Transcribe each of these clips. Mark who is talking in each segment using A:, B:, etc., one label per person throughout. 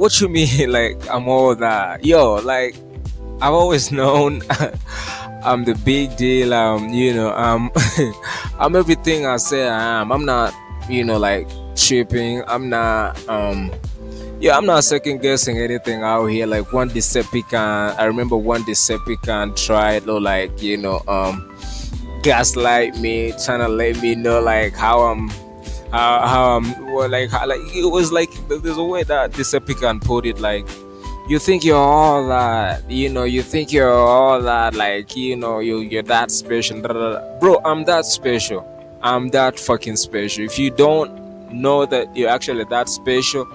A: what you mean? Like I'm all that? Yo, like I've always known I'm the big deal. I'm everything I say I am. I'm not, like tripping. I'm not. Yeah, I'm not second guessing anything out here. Like one Decepticon, I remember one Decepticon tried to gaslight me, trying to let me know like how well, like it was like there's a way that Decepticon put it, like you think you're all that, you think you're all that, like you're that special, da, da, da. Bro, I'm that special. I'm that fucking special. If you don't know that you're actually that special,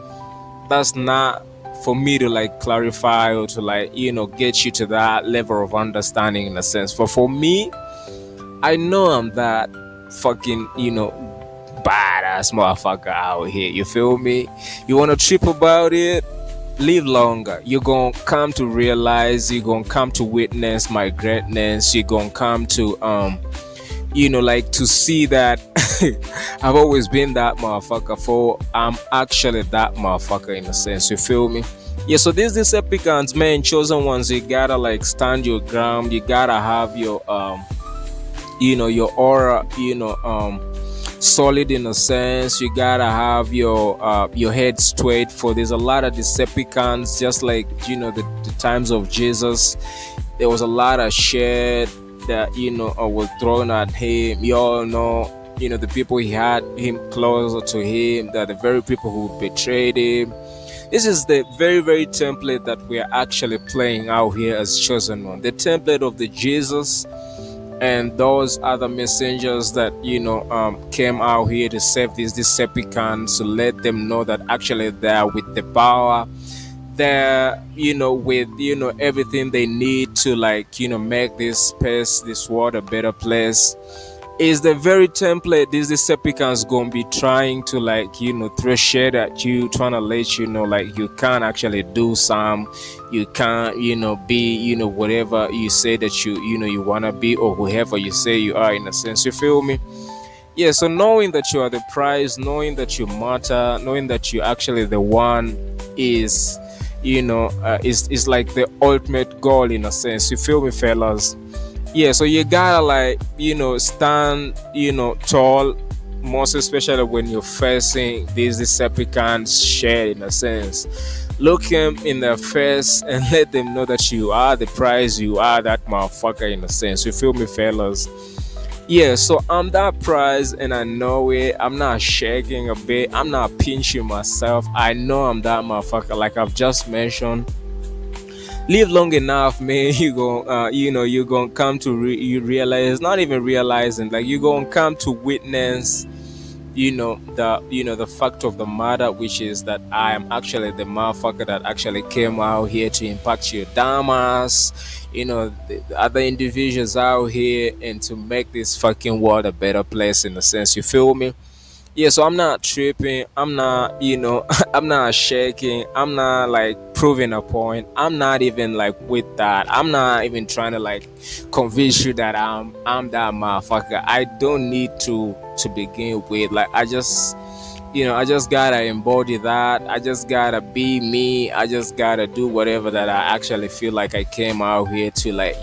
A: that's not for me to like clarify or to like get you to that level of understanding in a sense. But for me, I know I'm that fucking badass motherfucker out here. You feel me? You want to trip about it? Live longer. You're gonna come to realize, you're gonna come to witness my greatness. You're gonna come to like to see that I've always been that motherfucker. For I'm actually that motherfucker in a sense. You feel me? Yeah. So these Decepticons, man, chosen ones, you gotta like stand your ground. You gotta have your your aura, solid in a sense. You gotta have your head straight. For there's a lot of Decepticons, just like the times of Jesus. There was a lot of shit that was thrown at him. You all know, the people he had him closer to him, that the very people who betrayed him. This is the very, very template that we are actually playing out here as chosen one. The template of the Jesus and those other messengers that came out here to save these Decepticons, to let them know that actually they're with the power, they're with everything they need to like make this space, this world a better place. Is the very template these Decepticons gonna be trying to like throw shade at you, trying to let you know like you can't actually do some, you can't be whatever you say that you wanna be, or whoever you say you are in a sense. You feel me? Yeah. So knowing that you are the prize, knowing that you matter, knowing that you actually the one is is like the ultimate goal in a sense. You feel me, fellas? Yeah, so you gotta like stand tall, most especially when you're facing these Decepticons share in a sense. Look him in the face and let them know that you are the prize, you are that motherfucker in a sense. You feel me, fellas? Yeah, so I'm that prize and I know it. I'm not shaking a bit, I'm not pinching myself. I know I'm that motherfucker, like I've just mentioned. Live long enough, man, you gon' you're gonna come to you realize, not even realizing, like you're gonna come to witness the fact of the matter, which is that I am actually the motherfucker that actually came out here to impact your damas, the other individuals out here, and to make this fucking world a better place in a sense. You feel me? Yeah, so I'm not tripping, I'm not I'm not shaking, I'm not like proving a point, I'm not even like with that, I'm not even trying to like convince you that I'm that motherfucker. I don't need to begin with. Like I just gotta embody that, I just gotta be me, I just gotta do whatever that I actually feel like I came out here to like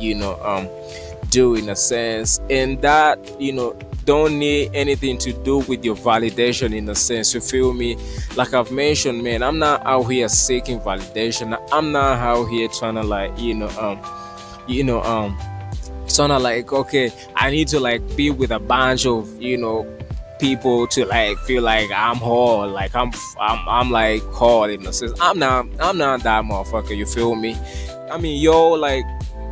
A: do in a sense. And that don't need anything to do with your validation in a sense. You feel me? Like I've mentioned, man, I'm not out here seeking validation. I'm not out here trying to like trying to like, okay, I need to like be with a bunch of people to like feel like I'm whole, like I'm like whole in a sense. I'm not that motherfucker. You feel me? I mean, yo, like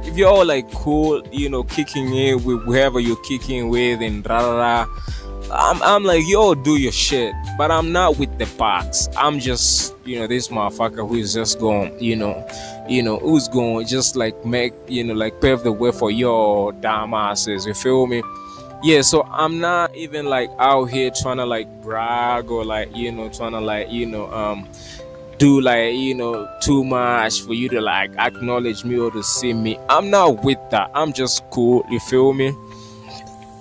A: if you're all like cool, kicking in with whoever you're kicking with and rah, I'm like, yo, do your shit. But I'm not with the box. I'm just, this motherfucker who is just going, who's going just like make, like pave the way for your dumb asses. You feel me? Yeah, so I'm not even like out here trying to like brag or like, trying to like, do like too much for you to like acknowledge me or to see me. I'm not with that. I'm just cool. You feel me?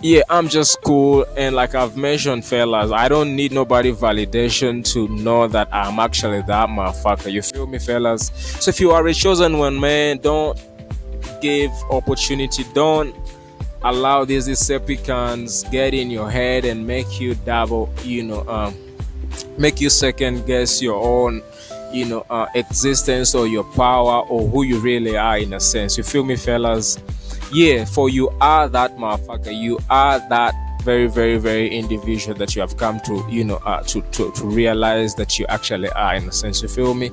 A: Yeah, I'm just cool, and like I've mentioned, fellas, I don't need nobody validation to know that I'm actually that motherfucker. You feel me, fellas? So if you are a chosen one, man, don't give opportunity. Don't allow these Decepticons get in your head and make you double. Make you second guess your own, existence or your power or who you really are in a sense. You feel me, fellas? Yeah, for you are that motherfucker. You are that very, very, very individual that you have come to, to realize that you actually are in a sense. You feel me?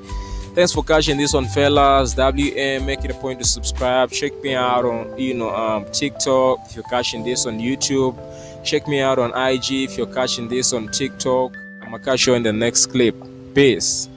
A: Thanks for catching this on, fellas. WM, make it a point to subscribe. Check me out on, TikTok if you're catching this on YouTube. Check me out on IG if you're catching this on TikTok. I'm gonna catch you in the next clip. Peace.